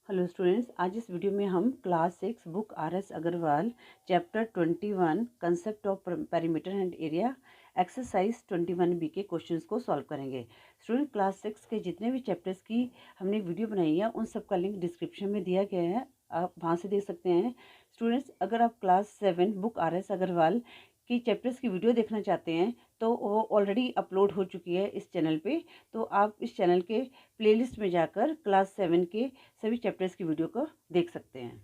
Hello students, आज इस video में हम class 6 book RS Agarwal chapter 21 concept of perimeter and area exercise 21B के क्वेश्चंस को सॉल्व करेंगे। स्टूडेंट, क्लास 6 के जितने भी चैप्टर्स की हमने वीडियो बनाई है उन सब का लिंक डिस्क्रिप्शन में दिया गया है, आप वहाँ से देख सकते हैं। स्टूडेंट्स, अगर आप क्लास 7 बुक RS अग्रवाल की चैप्टर्स की वीडियो देखना चाहते हैं तो वो ऑलरेडी अपलोड हो चुकी है इस चैनल पे, तो आप इस चैनल के प्लेलिस्ट में जाकर क्लास 7 के सभी चैप्टर्स की वीडियो को देख सकते हैं।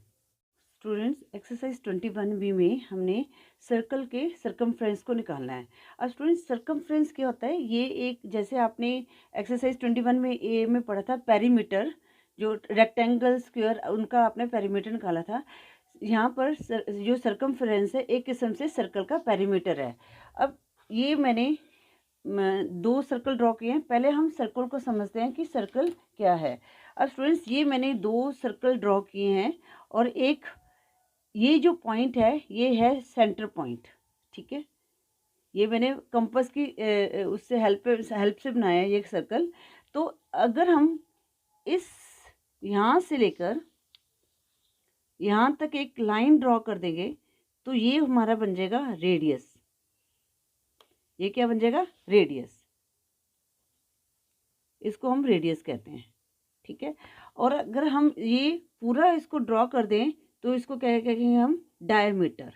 स्टूडेंट्स, एक्सरसाइज 21B में हमने सर्कल के सर्कमफ्रेंस को निकालना है। अब स्टूडेंट्स, सर्कमफ्रेंस क्या होता है? ये एक, जैसे आपने एक्सरसाइज 21 में ए में पढ़ा था पेरीमीटर, जो रेक्टेंगल स्क्वायर उनका आपने पेरीमीटर निकाला था। यहाँ पर जो सर्कमफ्रेंस है एक किस्म से सर्कल का पेरीमीटर है। अब ये मैंने दो सर्कल ड्रॉ किए हैं। पहले हम सर्कल को समझते हैं कि सर्कल क्या है। अब स्टूडेंट्स, ये मैंने दो सर्कल ड्रॉ किए हैं और एक ये जो पॉइंट है ये है सेंटर पॉइंट, ठीक है। ये मैंने कंपास की उससे हेल्प से बनाया है ये सर्कल। तो अगर हम इस यहाँ से लेकर यहाँ तक एक लाइन ड्रॉ कर देंगे तो ये हमारा बन जाएगा रेडियस। ये क्या बन जाएगा? रेडियस। इसको हम रेडियस कहते हैं, ठीक है। और अगर हम ये पूरा इसको ड्रॉ कर दें तो इसको क्या कहेंगे हम? डायमीटर,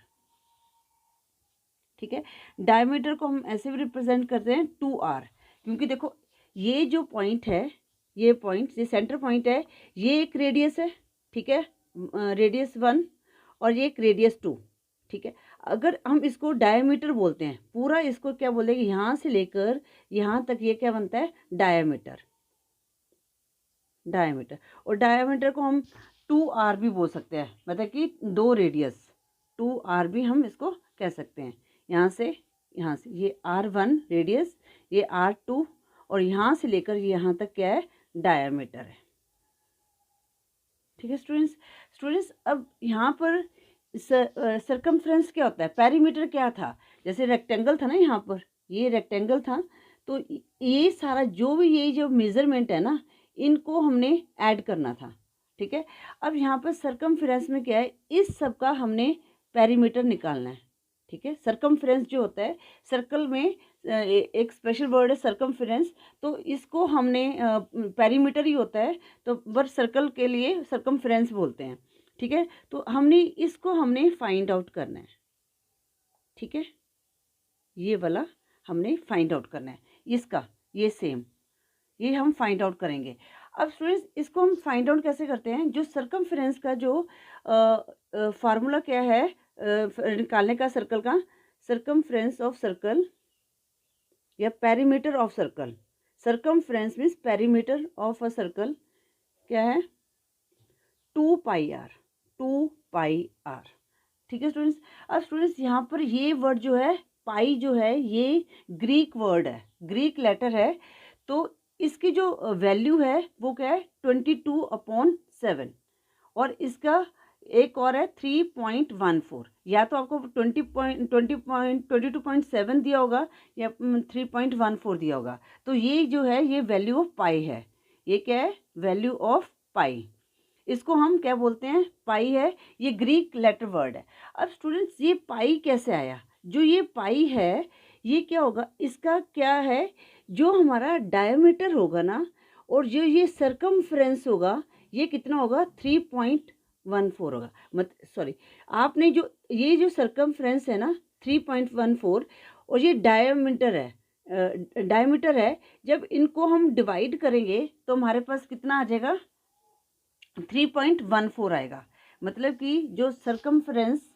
ठीक है। डायमीटर को हम ऐसे भी रिप्रेजेंट करते हैं 2r, क्योंकि देखो ये जो पॉइंट है, ये पॉइंट, ये सेंटर पॉइंट है, ये एक रेडियस है, ठीक है, रेडियस 1, और ये एक रेडियस 2, ठीक है। अगर हम इसको डायमीटर बोलते हैं, पूरा इसको क्या बोलेंगे, यहाँ से लेकर यहाँ तक ये क्या बनता है? डायमीटर। डायमीटर, और डायमीटर को हम 2r भी बोल सकते हैं, मतलब कि दो रेडियस, 2r भी हम इसको कह सकते हैं। यहाँ से ये r1 रेडियस, ये r2, और यहाँ से लेकर यहाँ तक क्या है? डायमीटर है, ठीक है स्टूडेंट्स, अब यहाँ पर सर्कमफ्रेंस क्या होता है? पेरीमीटर क्या था? जैसे रेक्टेंगल था ना, यहाँ पर ये रेक्टेंगल था, तो ये सारा जो भी ये जो मेजरमेंट है ना, इनको हमने ऐड करना था, ठीक है। अब यहाँ पर सर्कमफ्रेंस में क्या है? इस सब का हमने पेरीमीटर निकालना है, ठीक है। सर्कमफ्रेंस जो होता है, सर्कल में एक स्पेशल वर्ड है सर्कमफ्रेंस, तो इसको हमने पेरीमीटर ही होता है, तो बट सर्कल के लिए सर्कमफ्रेंस बोलते हैं, ठीक है। तो हमने फाइंड आउट करना है, ठीक है। ये वाला हमने फाइंड आउट करना है, इसका ये सेम, ये हम फाइंड आउट करेंगे। अब स्टूडेंट्स, इसको हम फाइंड आउट कैसे करते हैं? जो सर्कमफ्रेंस का जो फार्मूला क्या है निकालने का सर्कल का? सर्कमफ्रेंस ऑफ सर्कल या perimeter of circle. Circumference means perimeter of a circle क्या है? 2πr, 2πr, ठीक है स्टूडेंट्स। अब स्टूडेंट्स, यहाँ पर ये वर्ड जो है पाई जो है, ये ग्रीक वर्ड है, ग्रीक लेटर है, तो इसकी जो वैल्यू है वो क्या है? 22/7, और इसका एक और है 3.14। या तो आपको 22.7 दिया होगा या 3.14 दिया होगा। तो ये जो है ये वैल्यू ऑफ पाई है। ये क्या है? वैल्यू ऑफ पाई। इसको हम क्या बोलते हैं? पाई है, ये ग्रीक लेटर वर्ड है। अब स्टूडेंट्स, ये पाई कैसे आया? जो ये पाई है ये क्या होगा? इसका क्या है? जो हमारा डायमीटर होगा ना, और जो ये सर्कमफ्रेंस होगा, ये कितना होगा? 3.14 होगा। सॉरी, आपने जो ये जो सर्कमफ्रेंस है ना 3.14, और ये डायमीटर है, जब इनको हम डिवाइड करेंगे तो हमारे पास कितना आ जाएगा? 3.14 आएगा। मतलब कि जो सर्कमफ्रेंस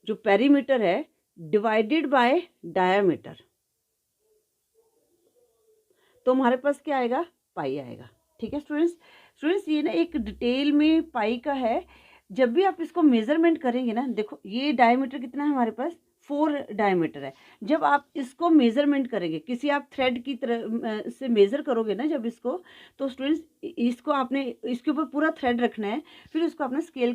जो पेरीमीटर है डिवाइडेड बाय डायमीटर, तो हमारे पास क्या आएगा? पाई आएगा, ठीक है स्टूडेंट्स, ये ना एक डिटेल में पाई का है। जब भी आप इसको मेजरमेंट करेंगे ना, देखो ये डायमीटर कितना है हमारे पास? 4 डायमीटर है। जब आप इसको मेज़रमेंट करेंगे, किसी आप थ्रेड की तरह से मेज़र करोगे ना जब इसको, तो स्टूडेंट्स इसको आपने इसके ऊपर पूरा थ्रेड रखना है, फिर उसको अपना स्केल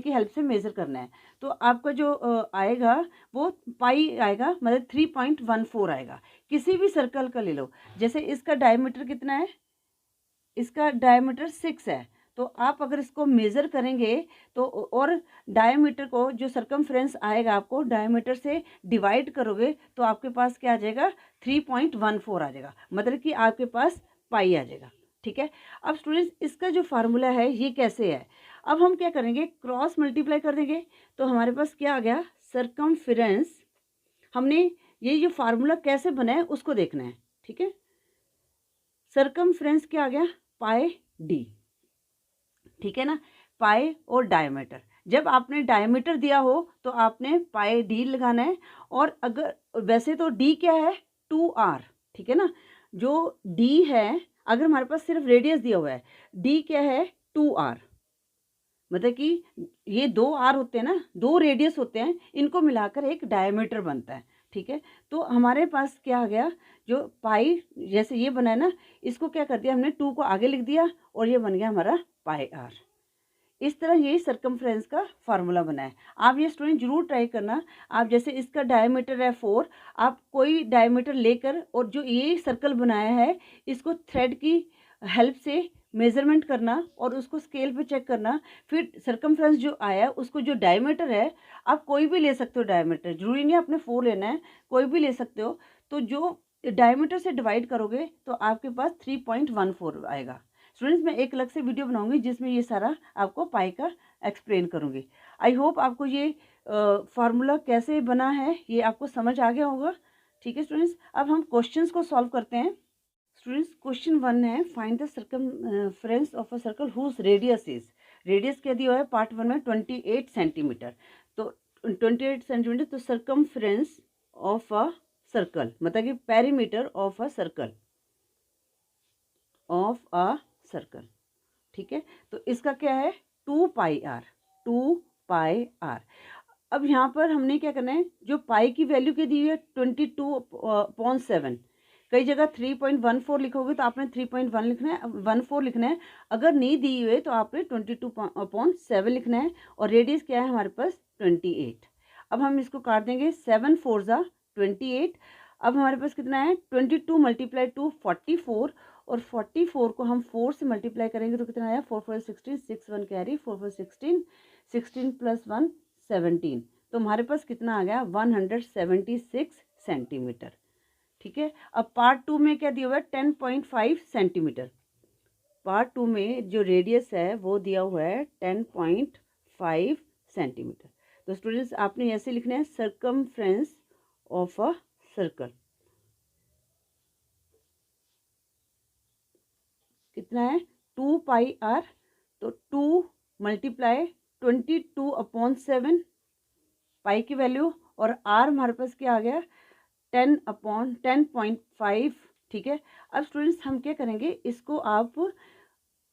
की हेल्प से मेज़र करना है। तो आपका जो आएगा वो पाई आएगा, मतलब 3.14 आएगा। किसी भी सर्कल का ले लो, जैसे इसका डायमीटर कितना है, इसका डायमीटर 6 है, तो आप अगर इसको मेज़र करेंगे तो और डायमीटर को जो सरकमफ्रेंस आएगा आपको डायमीटर से डिवाइड करोगे तो आपके पास क्या आ जाएगा, 3.14 आ जाएगा, मतलब कि आपके पास पाई आ जाएगा। ठीक है। अब स्टूडेंट्स इसका जो फार्मूला है ये कैसे है, अब हम क्या करेंगे, क्रॉस मल्टीप्लाई कर देंगे तो हमारे पास क्या आ गया, सरकमफ्रेंस। हमने ये जो फार्मूला कैसे बना है उसको देखना है। ठीक है। सरकमफ्रेंस क्या आ गया, पाई डी। ठीक है ना, पाई और डायमीटर। जब आपने डायमीटर दिया हो तो आपने पाई डी लगाना है, और अगर वैसे तो डी क्या है, 2r। ठीक है ना, जो डी है, अगर हमारे पास सिर्फ रेडियस दिया हुआ है, डी क्या है, 2r, मतलब कि ये 2r होते हैं ना, 2 रेडियस होते हैं, इनको मिलाकर एक डायमीटर बनता है। ठीक है। तो हमारे पास क्या आ गया, जो पाई जैसे ये बना है ना, इसको क्या कर दिया हमने, 2 को आगे लिख दिया और ये बन गया हमारा पाई आर। इस तरह ये सरकमफ्रेंस का फार्मूला बना है। आप ये स्टूडेंट जरूर ट्राई करना। आप जैसे इसका डायमीटर है 4, आप कोई डायमीटर लेकर और जो ये सर्कल बनाया है इसको थ्रेड की हेल्प से मेज़रमेंट करना और उसको स्केल पे चेक करना, फिर सरकमफ्रेंस जो आया उसको जो डायमीटर है, आप कोई भी ले सकते हो डायमीटर, जरूरी नहीं आपने 4 लेना है, कोई भी ले सकते हो। तो जो डायमीटर से डिवाइड करोगे तो आपके पास 3.14 आएगा। स्टूडेंट्स मैं एक अलग से वीडियो बनाऊंगी जिसमें ये सारा आपको पाई का एक्सप्लेन करूंगी। आई होप आपको ये फार्मूला कैसे बना है ये आपको समझ आ गया होगा। ठीक है स्टूडेंट्स, अब हम क्वेश्चंस को सॉल्व करते हैं। स्टूडेंट्स क्वेश्चन 1 है, find the circumference of a circle whose radius is. Radius क्या दिया है पार्ट 1 में, 28 सेंटीमीटर। तो 28 सेंटीमीटर, तो सरकमफ्रेंस ऑफ अ सर्कल मतलब कि perimeter of a circle, of a circle. ठीक है। तो इसका क्या है, 2 पाई आर, 2 पाई आर। अब यहाँ पर हमने क्या करना है, जो पाई की वैल्यू क्या दी हुई है, 22/7। कई जगह 3.14 लिखोगे तो आपने 3.1 लिखना है, 14 लिखना है। अगर नहीं दी हुई है तो आपने 22/7 लिखना है। और रेडियस क्या है हमारे पास, 28। अब हम इसको काट देंगे, 7 4 ज़ा 28। अब हमारे पास कितना है, 22 × 2 44, और 44 को हम 4 से मल्टीप्लाई करेंगे तो कितना आया, 4 4 16, 6 1 कैरी, 4 4 16, 16 + 1 17। तो हमारे पास कितना आ गया, 176 सेंटीमीटर। ठीक है। अब पार्ट 2 में क्या दिया हुआ है, 10.5 सेंटीमीटर। पार्ट 2 में जो रेडियस है वो दिया हुआ है 10.5 सेंटीमीटर। तो स्टूडेंट्स आपने ऐसे लिखना है, सरकमफ्रेंस ऑफ अ सर्कल कितना है, 2 पाई आर। तो 2 × 22/7 पाई की वैल्यू, और आर हमारे पास क्या आ गया, 10/10.5। ठीक है। अब स्टूडेंट्स हम क्या करेंगे, इसको आप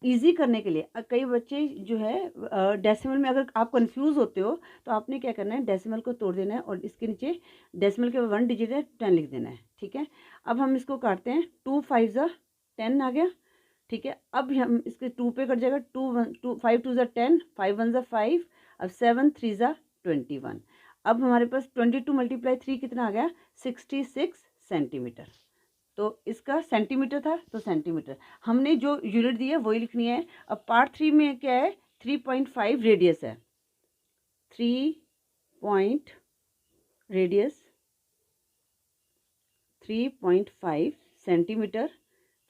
इजी करने के लिए, कई बच्चे जो है डेसिमल में अगर आप कंफ्यूज होते हो तो आपने क्या करना है, डेसिमल को तोड़ देना है और इसके नीचे डेसिमल के 1 डिजिट है 10 लिख देना है। ठीक है। अब हम इसको काटते हैं, 2 5 ज़ा 10 आ गया। ठीक है। अब हम इसके 2 पे कट जाएगा, 5 2 ज़ा 10, 5 1 ज़ा 5, अब 7 3 ज़ा 21। अब हमारे पास 22 × 3 कितना आ गया, 66 सेंटीमीटर। तो इसका सेंटीमीटर था तो सेंटीमीटर, हमने जो यूनिट दी है वही लिखनी है। अब पार्ट 3 में क्या है, 3.5 रेडियस है, 3.5 सेंटीमीटर।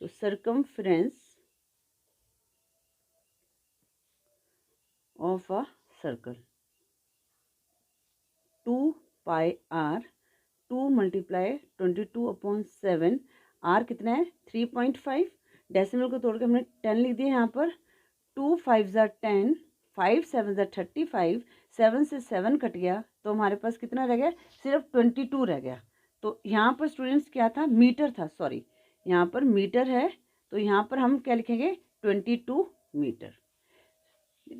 तो circumference of a circle 2 pi R, 2 × 22/7, R कितना है, 3.5। डेसिमल को तोड़ के हमने 10 लिख दिया यहाँ पर। 2 5 ज़ा 10, 5 7 ज़ा 35, 7 से 7 कट गया तो हमारे पास कितना रह गया, सिर्फ 22 रह गया। तो यहाँ पर स्टूडेंट्स क्या था, मीटर था, सॉरी यहाँ पर मीटर है, तो यहाँ पर हम क्या लिखेंगे, 22 मीटर।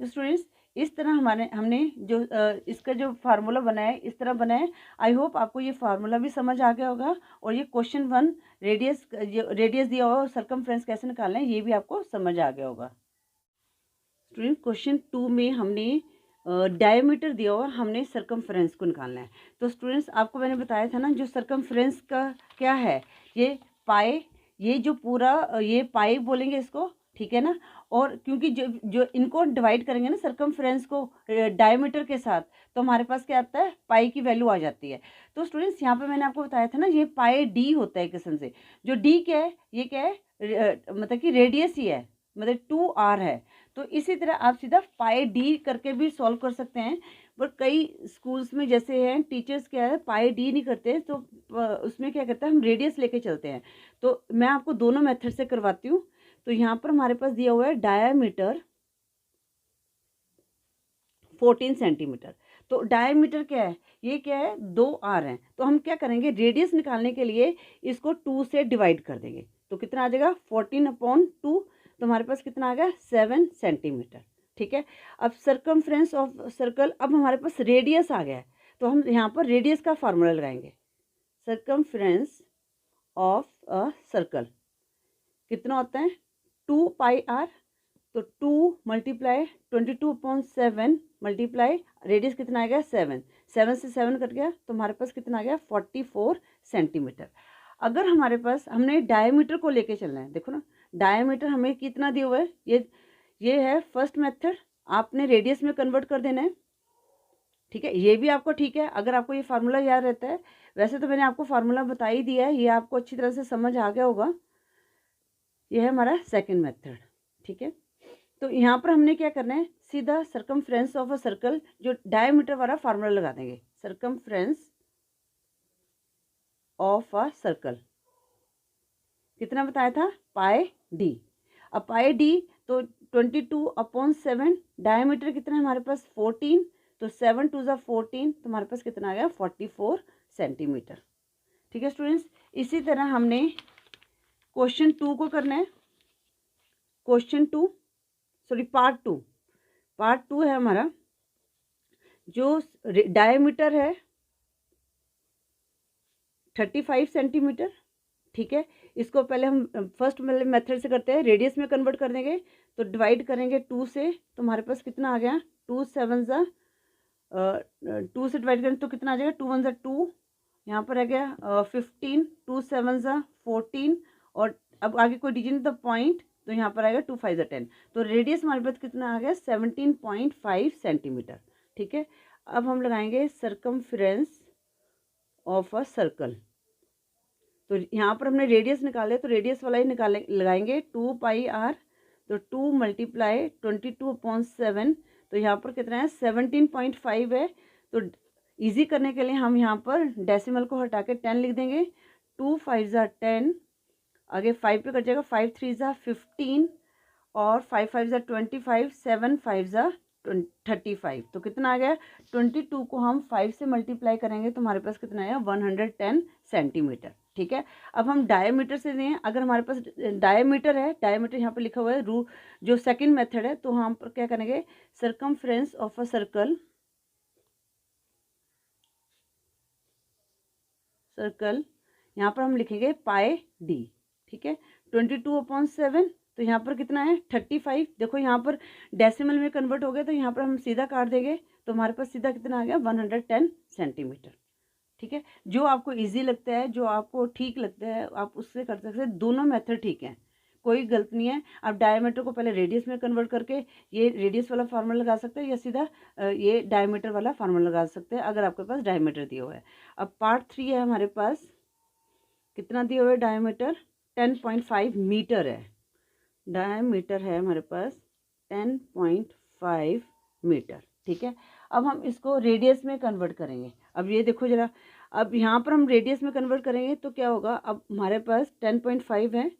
स्टूडेंट्स इस तरह हमने जो इसका जो फार्मूला बनाया है इस तरह बनाया है। आई होप आपको ये फार्मूला भी समझ आ गया होगा और ये क्वेश्चन 1 रेडियस दिया हुआ और सरकमफ्रेंस कैसे निकालना है ये भी आपको समझ आ गया होगा। स्टूडेंट क्वेश्चन 2 में हमने डायमीटर दिया हुआ, हमने सरकमफ्रेंस को निकालना है। तो स्टूडेंट्स आपको मैंने बताया था ना जो सरकमफ्रेंस का क्या है, ये पाए, ये जो पूरा ये पाई बोलेंगे इसको, ठीक है ना। और क्योंकि जो जो इनको डिवाइड करेंगे ना सरकमफ्रेंस को डायमीटर के साथ, तो हमारे पास क्या आता है, पाई की वैल्यू आ जाती है। तो स्टूडेंट्स यहाँ पे मैंने आपको बताया था ना ये पाई डी होता है किस्म से। जो डी क्या है, ये क्या है, मतलब कि रेडियस ही है, मतलब 2r है। तो इसी तरह आप सीधा पाई डी करके भी सॉल्व कर सकते हैं। पर कई स्कूल्स में जैसे हैं टीचर्स क्या है पाई डी नहीं करते, तो उसमें क्या करते हैं हम रेडियस लेके चलते हैं। तो मैं आपको दोनों मेथड से करवाती हूँ। तो यहाँ पर हमारे पास दिया हुआ है डायामीटर 14 सेंटीमीटर। तो डायमीटर क्या है, ये क्या है, 2r है। तो हम क्या करेंगे, रेडियस निकालने के लिए इसको 2 से डिवाइड कर देंगे। तो कितना आ जाएगा 14/2, तो हमारे पास कितना आ गया 7 सेंटीमीटर। ठीक है। अब सरकमफ्रेंस ऑफ सर्कल, अब हमारे पास रेडियस आ गया है, तो हम यहाँ पर रेडियस का फार्मूला लगाएंगे। सरकमफ्रेंस ऑफ अ सर्कल कितना होता है 2πr। तो 2 मल्टीप्लाई 22/7 मल्टीप्लाई रेडियस कितना आ गया 7, 7 से 7 कट गया तो हमारे पास कितना आ गया 44 सेंटीमीटर। अगर हमारे पास हमने डायमीटर को लेके चलना है, देखो ना डायमीटर हमें कितना दिया हुआ है, ये है फर्स्ट मेथड, आपने रेडियस में कन्वर्ट कर देना है। ठीक है, ये भी आपको ठीक है अगर आपको ये फार्मूला याद रहता है। वैसे तो मैंने आपको फार्मूला बता ही दिया है, ये आपको अच्छी तरह से समझ आ गया होगा। ये है हमारा सेकंड मेथड। ठीक है, तो यहाँ पर हमने क्या करना है, सीधा सरकमफ्रेंस ऑफ अ सर्कल जो डायमीटर वाला फार्मूला लगा देंगे। सरकमफ्रेंस ऑफ अ सर्कल कितना बताया था, पाई डी। अब पाई डी तो 22/7, डायमीटर कितना है हमारे पास 14, तो 7 2 ज़ा 14, तो हमारे पास कितना आ गया 44 सेंटीमीटर। ठीक है स्टूडेंट्स, इसी तरह हमने क्वेश्चन 2 को करना है। क्वेश्चन 2 सॉरी पार्ट टू है हमारा, जो डायमीटर है 35 सेंटीमीटर। ठीक है, इसको पहले हम फर्स्ट मेथड से करते हैं, रेडियस में कन्वर्ट कर देंगे। तो डिवाइड करेंगे 2 से, तो हमारे पास कितना आ गया 2 7 ज़ा 2 से डिवाइड करें तो कितना आ जाएगा 2 1 ज़ा 2, यहाँ पर आ गया 15, 2 7 ज़ा 14, और अब आगे कोई डिजिट द पॉइंट, तो यहाँ पर आएगा 2 5 ज़ा 10। तो रेडियस हमारे पास कितना आ गया 17.5 सेंटीमीटर। ठीक है, अब हम लगाएंगे सरकमफ्रेंस ऑफ अ सर्कल। तो यहाँ पर हमने रेडियस निकाले, तो रेडियस वाला ही लगाएंगे 2πr। तो 2 मल्टीप्लाई 22/7, तो यहाँ पर कितना है 17.5 है। तो इजी करने के लिए हम यहाँ पर डेसिमल को हटा के 10 लिख देंगे। 2 5 ज़ा 10, आगे 5 पे कट जाएगा, 5 3 ज़ा 15, और 5 5 ज़ा 25, 7 5 ज़ा 35। तो कितना आ गया 22 को हम 5 से मल्टीप्लाई करेंगे तो हमारे पास कितना आया 110 सेंटीमीटर। ठीक है, अब हम डायमीटर से दें, अगर हमारे पास डायमीटर है, डायमीटर यहाँ पर लिखा हुआ है जो सेकंड मेथड है, तो हम पर क्या करेंगे सरकमफ्रेंस ऑफ अ सर्कल यहाँ पर हम लिखेंगे पाई डी। ठीक है, 22/7, तो यहाँ पर कितना है 35। देखो यहाँ पर डेसिमल में कन्वर्ट हो गया, तो यहाँ पर हम सीधा काट देंगे, तो हमारे पास सीधा कितना आ गया 110 सेंटीमीटर। ठीक है, जो आपको इजी लगता है, जो आपको ठीक लगता है, आप उससे कर सकते हैं। दोनों मेथड ठीक है, कोई गलत नहीं है। आप डायमीटर को पहले रेडियस में कन्वर्ट करके ये रेडियस वाला फार्मूला लगा सकते हैं, या सीधा ये डायमीटर वाला फार्मूला लगा सकते हैं अगर आपके पास डायमीटर दिया हुआ है। अब पार्ट 3 है हमारे पास, कितना दिया हुआ है डायमीटर 10.5 मीटर है। डायमीटर है हमारे पास 10.5 मीटर। ठीक है, अब हम इसको रेडियस में कन्वर्ट करेंगे। अब ये देखो जरा, अब यहाँ पर हम रेडियस में कन्वर्ट करेंगे तो क्या होगा, अब हमारे पास 10.5 है,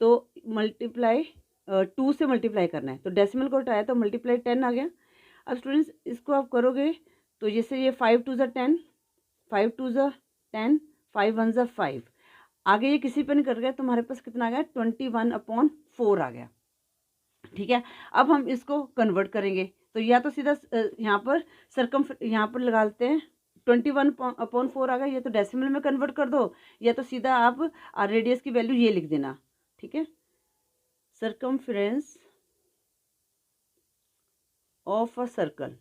तो मल्टीप्लाई 2 से मल्टीप्लाई करना है, तो डेसिमल को हटाया तो मल्टीप्लाई 10 आ गया। अब स्टूडेंट्स इसको आप करोगे तो जैसे ये 5 2 ज़ा 10, 5 2 ज़ा 10, 5 1 ज़ा 5, आगे ये किसी पे नहीं कर गया, तो हमारे पास कितना आ गया 21/4 आ गया। ठीक है, अब हम इसको कन्वर्ट करेंगे, तो या तो सीधा यहाँ पर यहाँ पर लगा लेते हैं 21/4 आ गया, या तो डेसिमल में कन्वर्ट कर दो, या तो सीधा आप रेडियस की वैल्यू ये लिख देना, ठीक है। सरकमफ्रेंस ऑफ अ सर्कल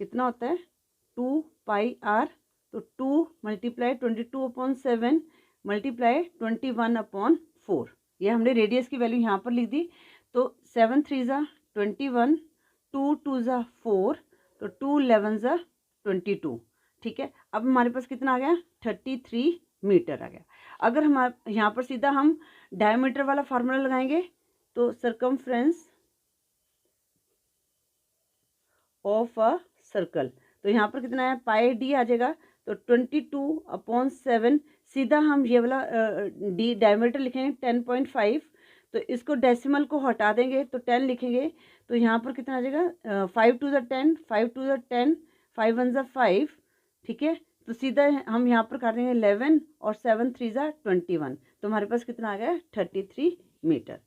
कितना होता है 2πr, तो 2 मल्टीप्लाई 22/7 मल्टीप्लाई 21/4, ये हमने रेडियस की वैल्यू यहाँ पर लिख दी। तो 7 3 ज़ा 21, 2 2 ज़ा 4, तो 2 11 ज़ा 22, ठीक है। अब हमारे पास कितना आ गया 33 मीटर आ गया। अगर हम यहाँ पर सीधा हम डायमीटर वाला फार्मूला लगाएंगे तो सरकमफ्रेंस ऑफ अ सर्कल, तो यहाँ पर कितना है पाई डी आ जाएगा, तो 22/7, सीधा हम ये वाला डी डायमीटर लिखेंगे 10.5, तो इसको डेसिमल को हटा देंगे तो 10 लिखेंगे, तो यहाँ पर कितना आ जाएगा 5 2 ज़ा 10, 5 2 ज़ा 10, 5 1 ज़ा 5, ठीक है। तो सीधा हम यहाँ पर कर देंगे 11 और 7 3 ज़ा 21, तो हमारे पास कितना आ गया 33 मीटर,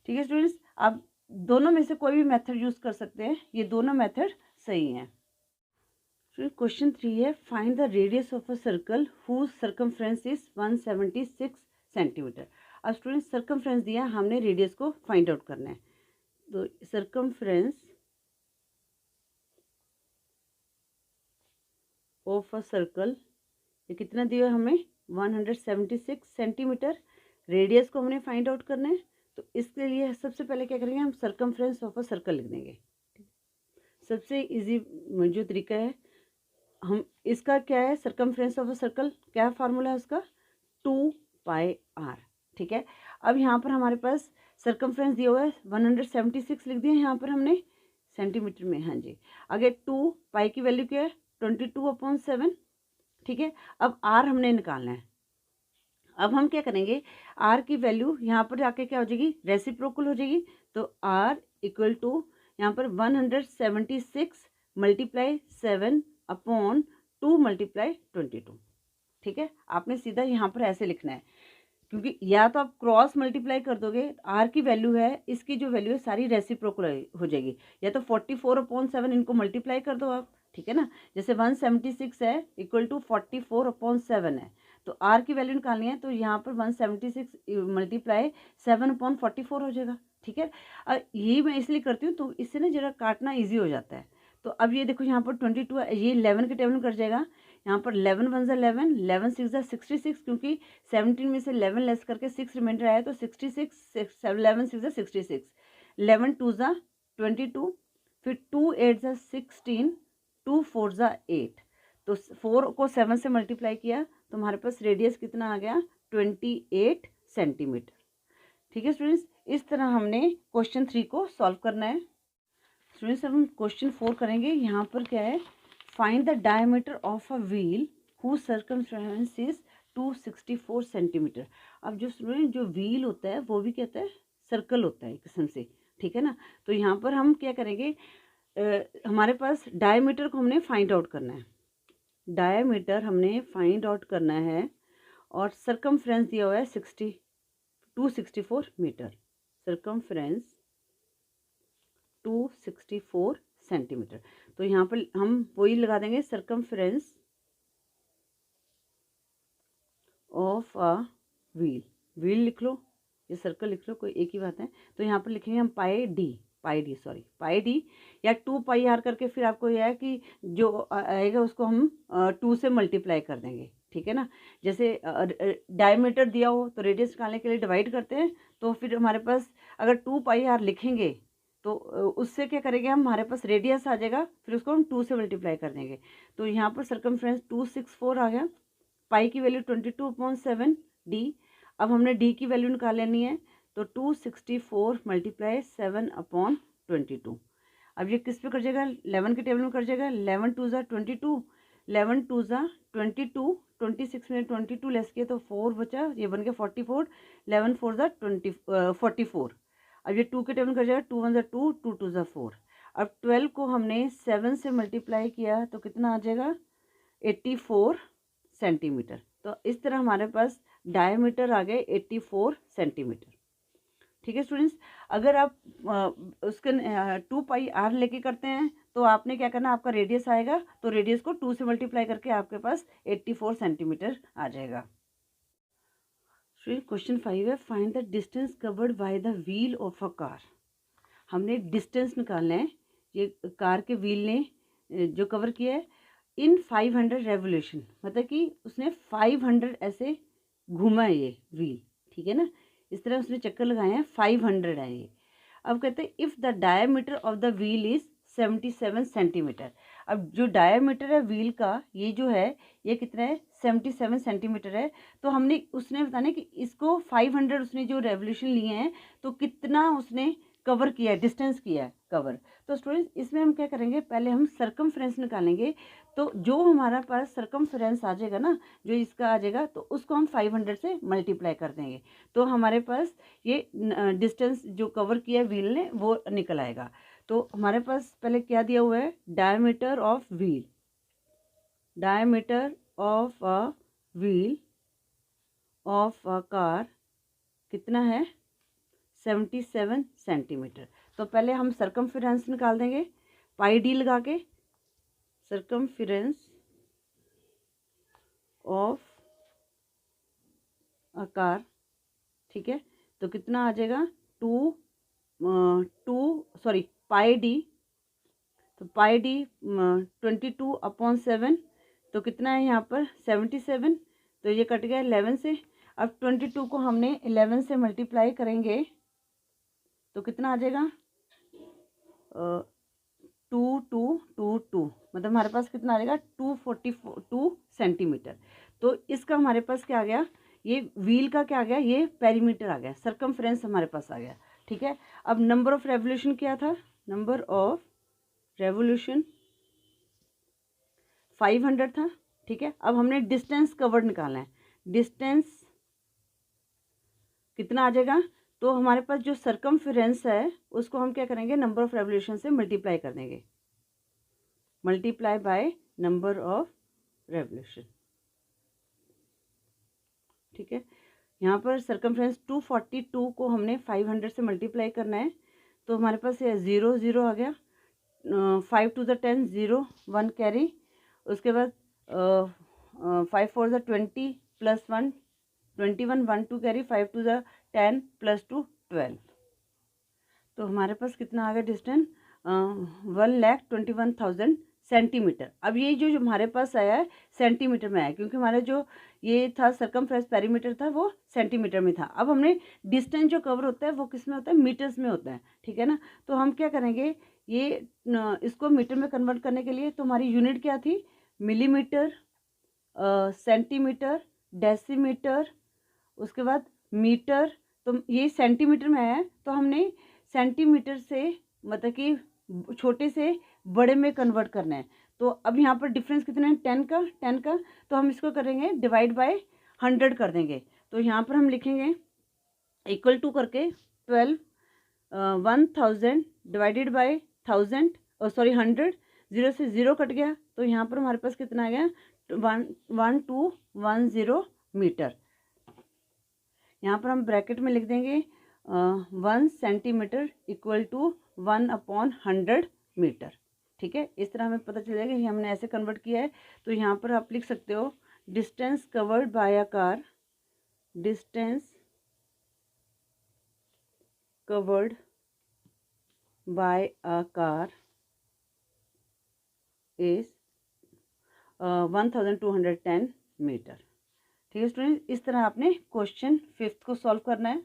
ठीक है स्टूडेंट्स। आप दोनों में से कोई भी मेथड यूज़ कर सकते हैं, ये दोनों मेथड सही हैं। क्वेश्चन 3 है find the radius of a circle whose circumference is 176 centimetre. अब स्टूडेंट सर्कमफ्रेंस दिया, हमने रेडियस को फाइंड आउट करना है। तो सर्कमफ्रेंस ऑफ अ सर्कल ये कितना दिया हमें 176 सेंटीमीटर, रेडियस को हमने फाइंड आउट करना है। तो इसके लिए सबसे पहले क्या करेंगे हम सर्कमफ्रेंस ऑफ अ सर्कल लिख देंगे। सबसे इजी जो तरीका है, हम इसका क्या है सर्कमफ्रेंस ऑफ अ सर्कल क्या फार्मूला है उसका 2πr, ठीक है। अब यहाँ पर हमारे पास सर्कमफ्रेंस दिया हुआ है 176 लिख दिया यहाँ पर हमने सेंटीमीटर में, हाँ जी। अगर 2π की वैल्यू क्या है 22/7, ठीक है। अब r हमने निकालना है। अब हम क्या करेंगे r की वैल्यू यहाँ पर जाके क्या हो जाएगी रेसिप्रोकल हो जाएगी, तो r इक्वल टू यहाँ पर 176 मल्टीप्लाई 7/2 मल्टीप्लाई 22, ठीक है। आपने सीधा यहाँ पर ऐसे लिखना है, क्योंकि या तो आप क्रॉस मल्टीप्लाई कर दोगे, r की वैल्यू है, इसकी जो वैल्यू है सारी रेसिप्रोकल हो जाएगी, या तो 44/7 इनको मल्टीप्लाई कर दो आप, ठीक है ना। जैसे 176 है इक्वल टू 44/7 है, तो r की वैल्यू निकालनी है, तो यहाँ पर 176 मल्टीप्लाई 7/44 हो जाएगा, ठीक है। यही मैं इसलिए करती हूँ, तो इससे ना जरा काटना ईजी हो जाता है। तो अब ये देखो यहाँ पर 22 ये 11 के टेबल में कट जाएगा, यहाँ पर 11 1 ज़ा 11, 11 6 ज़ा 66, क्योंकि 17 में से 11 लेस करके 6 रिमाइंडर आया, तो 66 11 6 ज़ा 66, 11 2 ज़ा 22, फिर 2 8 ज़ा 16, 2 4 ज़ा 8, तो 4 को 7 से मल्टीप्लाई किया तो हमारे पास रेडियस कितना आ गया 28 सेंटीमीटर, ठीक है स्टूडेंट्स। इस तरह हमने क्वेश्चन 3 को सॉल्व करना है। स्टूडेंट्स अब हम क्वेश्चन 4 करेंगे। यहाँ पर क्या है find the diameter of a wheel who circumference is 264 centimetre. अब जो स्टूडेंट जो व्हील होता है वो भी कहता है सर्कल होता है किस्म से, ठीक है ना। तो यहाँ पर हम क्या करेंगे हमारे पास डायमीटर को हमने फाइंड आउट करना है, डायमीटर हमने फाइंड आउट करना है, और सर्कमफ्रेंस दिया हुआ है 264 मीटर, सर्कमफ्रेंस 264 सेंटीमीटर। तो यहाँ पर हम वही लगा देंगे circumference of a wheel, wheel लिख लो ये सर्कल लिख लो, कोई एक ही बात है। तो यहाँ पर लिखेंगे हम पाई डी या 2πr करके, फिर आपको यह है कि जो आएगा उसको हम 2 से मल्टीप्लाई कर देंगे, ठीक है ना। जैसे डायमीटर दिया हो तो रेडियस निकालने के लिए डिवाइड करते हैं, तो फिर हमारे पास अगर 2πr लिखेंगे तो उससे क्या करेंगे हम हमारे पास रेडियस आ जाएगा, फिर उसको हम 2 से मल्टीप्लाई कर देंगे। तो यहाँ पर सर्कमफ्रेंस 264 आ गया, पाई की वैल्यू 22/7 डी। अब हमने डी की वैल्यू निकाल लेनी है, तो 264 मल्टीप्लाई 7/22। अब ये किस पे कर जाएगा 11 के टेबल में कर जाएगा, 11 2 ज़ा 22, 11 2 ज़ा 22, 26 में 22 लेस किया तो 4 बचा, ये बन गया 44, 11 4 ज़ा 44। अब ये 2 के टेबल में कर जाएगा, 2 1 ज़ा 2, 2 2 ज़ा 4। अब 12 को हमने 7 से मल्टीप्लाई किया तो कितना आ जाएगा 84 सेंटीमीटर। तो इस तरह हमारे पास डायमीटर आ गए 84 सेंटीमीटर, ठीक है स्टूडेंट्स, अगर आप उसके 2πr लेके करते हैं तो आपने क्या करना, आपका रेडियस आएगा तो रेडियस को 2 से मल्टीप्लाई करके आपके पास 84 सेंटीमीटर आ जाएगा। क्वेश्चन 5 है, find the distance covered by the wheel of a car. हमने डिस्टेंस निकालना है, ये कार के व्हील ने जो कवर किया है इन 500 रेवोल्यूशन, मतलब कि उसने 500 ऐसे घूमा है ये व्हील, ठीक है ना, इस तरह उसने चक्कर लगाए हैं, 500 है ये। अब कहते हैं if the diameter of the wheel is 77 centimetre. अब जो डायमीटर है व्हील का, ये जो है ये कितना है, 77 सेंटीमीटर है। तो हमने उसने बताना कि इसको 500 उसने जो रेवोल्यूशन लिए हैं तो कितना उसने कवर किया है, डिस्टेंस किया है कवर। तो स्टूडेंट्स इसमें हम क्या करेंगे, पहले हम सर्कमफ्रेंस निकालेंगे। तो जो हमारा पास सर्कमफ्रेंस आ जाएगा ना, जो इसका आ जाएगा, तो उसको हम 500 से मल्टीप्लाई कर देंगे, तो हमारे पास ये डिस्टेंस जो कवर किया है व्हील ने वो निकल आएगा। तो हमारे पास पहले क्या दिया हुआ है, diameter of wheel, diameter of a wheel of a car कितना है, 77 सेंटीमीटर। तो पहले हम सर्कमफ्रेंस निकाल देंगे पाई डी लगा के, सर्कमफ्रेंस ऑफ अ कार, ठीक है, तो कितना आ जाएगा, पाई डी, तो पाई डी 22/7, तो कितना है यहाँ पर 77, तो ये कट गया 11 से। अब 22 को हमने 11 से मल्टीप्लाई करेंगे तो कितना आ जाएगा, 2222, मतलब हमारे पास कितना आ जाएगा, 242 सेंटीमीटर। तो इसका हमारे पास क्या आ गया, ये व्हील का क्या आ गया, ये पेरीमीटर आ गया, सर्कमफ्रेंस हमारे पास आ गया, ठीक है। अब नंबर ऑफ रेवोल्यूशन क्या था, नंबर ऑफ रेवोल्यूशन 500 था, ठीक है। अब हमने डिस्टेंस कवर्ड निकालना है, डिस्टेंस कितना आ जाएगा, तो हमारे पास जो सर्कमफ्रेंस है उसको हम क्या करेंगे, नंबर ऑफ रेवोल्यूशन से मल्टीप्लाई कर देंगे, multiply by number of revolution, ठीक है। यहाँ पर सर्कमफ्रेंस 242 को हमने 500 से मल्टीप्लाई करना है, तो हमारे पास ये 0 0 आ गया, 5 to the 10 0 1 कैरी, उसके बाद 5 4 the 20 plus 1 21 1 2 carry, 5 to the 10 plus 2 12, तो हमारे पास कितना आ गया डिस्टेंस, 1,21,000 सेंटीमीटर। अब ये जो हमारे पास आया है सेंटीमीटर में आया, क्योंकि हमारा जो ये था सर्कमफ्रेंस पेरीमीटर था वो सेंटीमीटर में था। अब हमने डिस्टेंस जो कवर होता है वो किस में होता है, मीटर्स में होता है, ठीक है ना। तो हम क्या करेंगे, ये इसको मीटर में कन्वर्ट करने के लिए, तो हमारी यूनिट क्या थी, मिलीमीटर, सेंटीमीटर, डेसीमीटर, उसके बाद मीटर, तो ये सेंटीमीटर में आया है, तो हमने सेंटीमीटर से मतलब कि छोटे से बड़े में कन्वर्ट करना है। तो अब यहाँ पर डिफरेंस कितना है, 10 का, तो हम इसको करेंगे डिवाइड बाय 100 कर देंगे। तो यहाँ पर हम लिखेंगे इक्वल टू करके 1000 डिवाइडेड बाय 100, 0 से 0 कट गया, तो यहाँ पर हमारे पास कितना आ गया, 1210 मीटर। यहाँ पर हम ब्रैकेट में लिख देंगे 1 सेंटीमीटर इक्वल टू 1/100 मीटर, ठीक है। इस तरह हमें पता चल जाएगा कि हमने ऐसे कन्वर्ट किया है। तो यहाँ पर आप लिख सकते हो distance covered by a car, distance covered by a car is 1210 metre, ठीक है स्टूडेंट। इस तरह आपने क्वेश्चन 5th को सॉल्व करना है।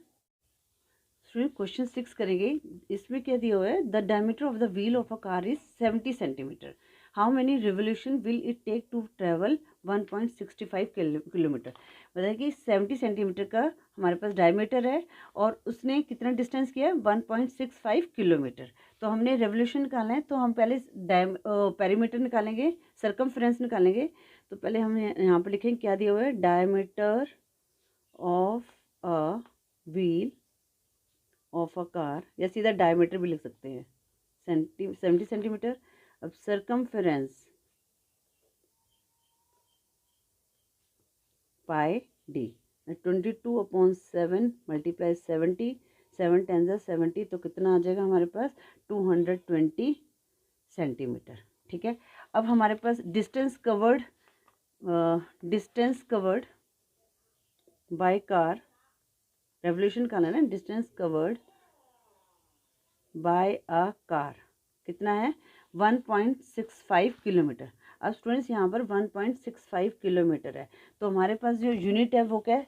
स्टूडेंट क्वेश्चन 6 करेंगे, इसमें क्या दिया हुआ है, the diameter of the wheel of a car is 70 centimetre, how many revolution will it take to travel 1.65 kilometre. बताइए कि 70 सेंटीमीटर का हमारे पास डायमीटर है और उसने कितना डिस्टेंस किया, 1.65 किलोमीटर। तो हमने रेवोल्यूशन निकालना है, तो हम पहले पेरीमीटर निकालेंगे, सर्कमफ्रेंस निकालेंगे। तो पहले हम यहाँ पर लिखेंगे क्या दिया हुआ है, diameter of a wheel of a car, या सीधा डायमीटर भी लिख सकते हैं, 70 सेंटीमीटर। अब सर्कमफ्रेंस पाई डी, 22/7 मल्टीप्लाई 70 7 × 70 तो कितना आ जाएगा हमारे पास 220 सेंटीमीटर। ठीक है, अब हमारे पास distance covered by car, revolution का ना, distance covered by a car कितना है 1.65 किलोमीटर। अब स्टूडेंट्स यहाँ पर 1.65 किलोमीटर है, तो हमारे पास जो यूनिट है वो क्या है,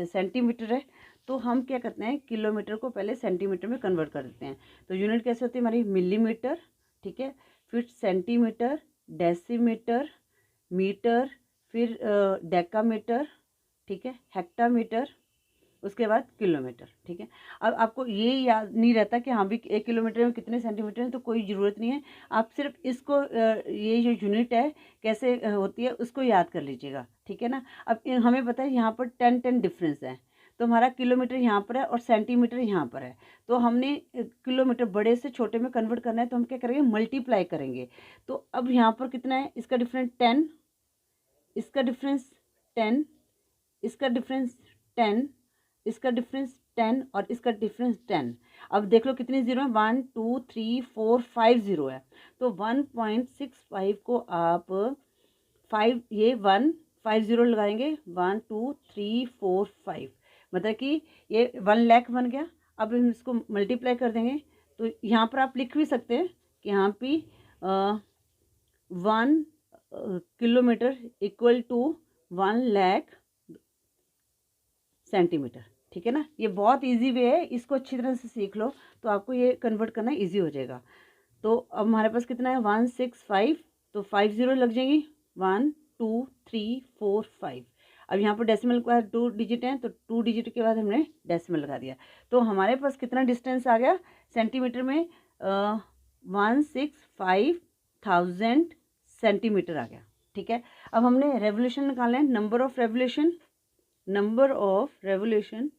सेंटीमीटर है। तो हम क्या करते हैं, किलोमीटर को पहले सेंटीमीटर में कन्वर्ट कर देते हैं। तो यूनिट कैसे होती है हमारी, मिलीमीटर, ठीक है, फिर सेंटीमीटर, डेसीमीटर, मीटर, फिर डेकामीटर, ठीक है, हेक्टामीटर, उसके बाद किलोमीटर। ठीक है, अब आपको ये याद नहीं रहता कि हाँ भी 1 किलोमीटर में कितने सेंटीमीटर हैं, तो कोई ज़रूरत नहीं है, आप सिर्फ इसको ये जो यूनिट है कैसे होती है उसको याद कर लीजिएगा। ठीक है ना, अब हमें पता है यहाँ पर 10 डिफरेंस है, तो हमारा किलोमीटर यहाँ पर है और सेंटीमीटर यहाँ पर है, तो हमने किलोमीटर बड़े से छोटे में कन्वर्ट करना है, तो हम क्या करेंगे, मल्टीप्लाई करेंगे। तो अब यहाँ पर कितना है, इसका डिफरेंस 10, इसका डिफरेंस 10, इसका डिफरेंस 10, इसका डिफरेंस 10 और इसका डिफरेंस 10। अब देख लो कितने जीरो है, 1 2 3 4 5 जीरो है। तो 1.65 को आप 5 ये 1 5 जीरो लगाएंगे, 1 2 3 4 5, मतलब कि ये 1 लाख बन गया। अब हम इसको मल्टीप्लाई कर देंगे, तो यहाँ पर आप लिख भी सकते हैं कि यहाँ पे 1 kilometre equal to 1 lakh centimetre. ठीक है ना, ये बहुत इजी वे है, इसको अच्छी तरह से सीख लो तो आपको ये कन्वर्ट करना इजी हो जाएगा। तो अब हमारे पास कितना है 165, तो 5 जीरो लग जाएंगी, 1 2 3 4 5। अब यहाँ पर डेसिमल के बाद 2 डिजिट हैं, तो 2 डिजिट के बाद हमने डेसिमल लगा दिया, तो हमारे पास कितना डिस्टेंस आ गया सेंटीमीटर में, 165,000 सेंटीमीटर आ गया। ठीक है, अब हमने रेवोल्यूशन निकालना है, नंबर ऑफ रेवोल्यूशन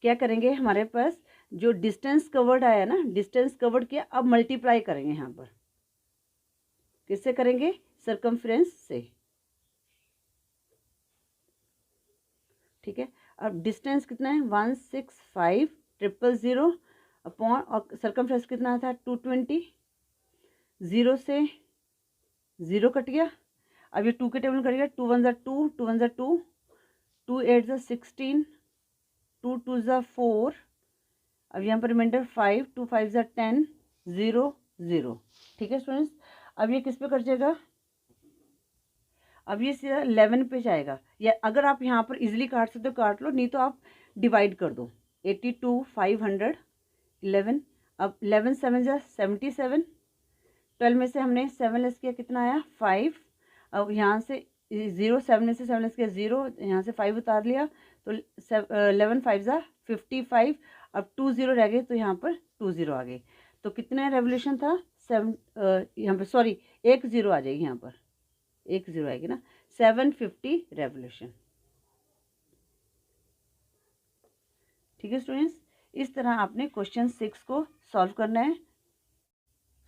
क्या करेंगे, हमारे पास जो डिस्टेंस कवर्ड आया ना, डिस्टेंस कवर्ड किया, अब मल्टीप्लाई करेंगे यहाँ पर, किससे करेंगे, सरकमफ्रेंस से। ठीक है, अब डिस्टेंस कितना है 165,000 अपॉन, और सरकमफ्रेंस कितना था 220, 0 से 0 कट गया। अब ये 2 के टेबल करिएगा, 2 1 ज़ा 2, 2 1 ज़ा 2, 2 8 ज़ा 16, 2 2 ज़ा 4, अब यहाँ पर रिमाइंडर 5, 2 5 ज़ा 10, 0 0। ठीक है स्टूडेंट्स, अब ये किस पे कट जाएगा, अब ये सीधा 11 पे जाएगा, या अगर आप यहाँ पर इजीली काट सकते हो काट लो, नहीं तो आप डिवाइड कर दो, 82 500 11। अब 11 7 ज़ा 77, 12 में से हमने 7 लेस किया, कितना आया 5। अब यहाँ से 0, 7 में से 7 लेस किया 0, यहाँ से 5 उतार लिया, तो 11 5 ज़ा 55। अब 2 0 रह गए, तो यहाँ पर 2 0 आ गए, तो कितना रेवोल्यूशन था 7, यहाँ पर सॉरी 1 0 आ जाएगी, यहाँ पर 1 0 आएगी ना, 750 रेवोल्यूशन। ठीक है स्टूडेंट्स, इस तरह आपने क्वेश्चन 6 को सॉल्व करना है।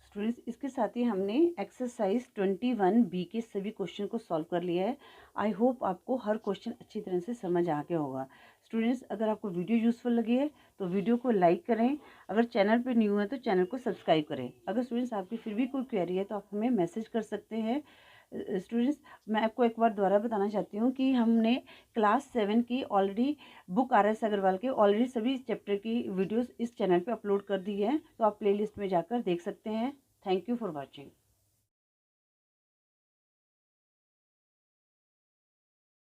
स्टूडेंट्स, इसके साथ ही हमने एक्सरसाइज 21B के सभी क्वेश्चन को सॉल्व कर लिया है। आई होप आपको हर क्वेश्चन अच्छी तरह से समझ आ गया होगा। स्टूडेंट्स, अगर आपको वीडियो यूज़फुल लगी है तो वीडियो को लाइक करें, अगर चैनल पर न्यू है तो चैनल को सब्सक्राइब करें। अगर स्टूडेंट्स आपकी फिर भी कोई क्वेरी है तो आप हमें मैसेज कर सकते हैं। स्टूडेंट्स, मैं आपको एक बार दोबारा बताना चाहती हूँ कि हमने क्लास 7 की ऑलरेडी बुक RS अग्रवाल के ऑलरेडी सभी चैप्टर की वीडियोस इस चैनल पे अपलोड कर दी है, तो आप प्लेलिस्ट में जाकर देख सकते हैं। Thank you for watching.